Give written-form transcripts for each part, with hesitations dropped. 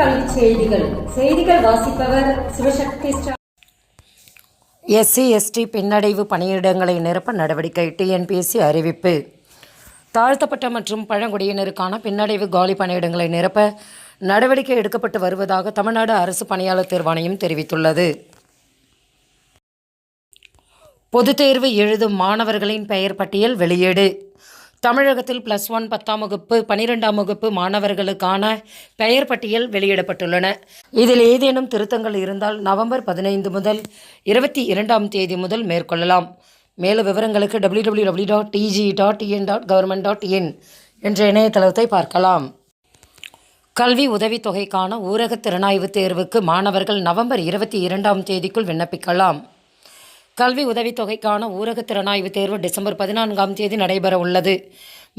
செய்தித்தாளின் செய்திகள் வாசிப்பவர் சிவசக்தி. SC/ST பின்னடைவு பணியிடங்களை நிரப்ப நடவடிக்கை. TNPSC அறிவிப்பு. தாழ்த்தப்பட்ட மற்றும் பழங்குடியினருக்கான பின்னடைவு காலி பணியிடங்களை நிரப்ப நடவடிக்கை எடுக்கப்பட்டு வருவதாக தமிழ்நாடு அரசு பணியாளர் தேர்வாணையம் தெரிவித்துள்ளது. பொதுத் தேர்வு எழுதும் மாணவர்களின் பெயர் பட்டியல் வெளியீடு. தமிழகத்தில் +1 10ஆம் வகுப்பு 12ஆம் வகுப்பு மாணவர்களுக்கான பெயர் பட்டியல் வெளியிடப்பட்டுள்ளன. இதில் ஏதேனும் திருத்தங்கள் இருந்தால் நவம்பர் 15 முதல் 22ஆம் தேதி முதல் மேற்கொள்ளலாம். மேலும் விவரங்களுக்கு www.tg.in.government.in என்ற இணையதளத்தை பார்க்கலாம். கல்வி உதவித்தொகைக்கான ஊரக திறனாய்வு தேர்வுக்கு மாணவர்கள் நவம்பர் 22ஆம் தேதிக்குள் விண்ணப்பிக்கலாம். கல்வி உதவித்தொகைக்கான ஊரக திறனாய்வு தேர்வு டிசம்பர் 14ஆம் தேதி நடைபெற உள்ளது.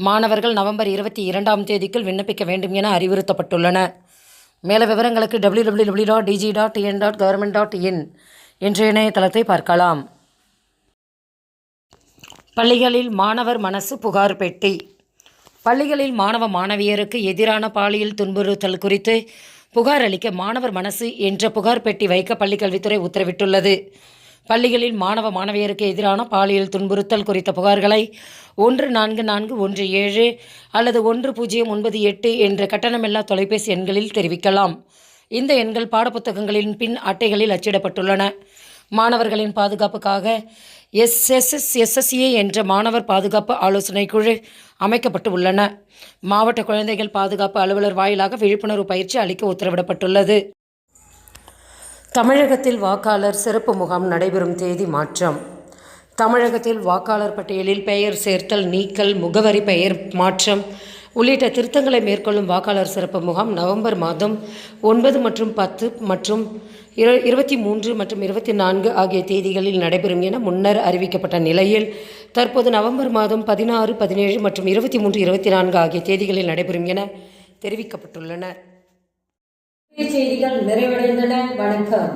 மாணவர்கள் நவம்பர் 22ஆம் தேதிக்குள் விண்ணப்பிக்க வேண்டும் என அறிவுறுத்தப்பட்டுள்ளன. மேல விவரங்களுக்கு www.dg.in.government.in என்ற இணையதளத்தை பார்க்கலாம். பள்ளிகளில் மாணவர் மனசு புகார் பெட்டி. பள்ளிகளில் மாணவ மாணவியருக்கு எதிரான பாலியல் துன்புறுத்தல் குறித்து புகார் அளிக்க மாணவர் மனசு என்ற புகார் பெட்டி வைக்க பள்ளிக்கல்வித்துறை உத்தரவிட்டுள்ளது. பள்ளிகளில் மாணவ மாணவியருக்கு எதிரான பாலியல் துன்புறுத்தல் குறித்த புகார்களை 144117 அல்லது 1098 என்ற கட்டணமில்லா தொலைபேசி எண்களில் தெரிவிக்கலாம். இந்த எண்கள் பாடப்புத்தகங்களின் பின் அட்டைகளில் அச்சிடப்பட்டுள்ளன. மாணவர்களின் பாதுகாப்புக்காக SSA என்ற மாணவர் பாதுகாப்பு ஆலோசனை குழு அமைக்கப்பட்டு உள்ளன. மாவட்ட குழந்தைகள் பாதுகாப்பு அலுவலர் வாயிலாக விழிப்புணர்வு பயிற்சி அளிக்க உத்தரவிடப்பட்டுள்ளது. தமிழகத்தில் வாக்காளர் சிறப்பு முகாம் நடைபெறும் தேதி மாற்றம். தமிழகத்தில் வாக்காளர் பட்டியலில் பெயர் சேர்த்தல், நீக்கல், முகவரி பெயர் மாற்றம் உள்ளிட்ட திருத்தங்களை மேற்கொள்ளும் வாக்காளர் சிறப்பு முகாம் நவம்பர் மாதம் 9 மற்றும் 10 மற்றும் 23 மற்றும் 24 ஆகிய தேதிகளில் நடைபெறும் என முன்னர் அறிவிக்கப்பட்ட நிலையில் தற்போது நவம்பர் மாதம் 16, 17 மற்றும் 23, 24 ஆகிய தேதிகளில் நடைபெறும் என தெரிவிக்கப்பட்டுள்ளன. செய்திகள் நிறைவடைந்தன. வணக்கம்.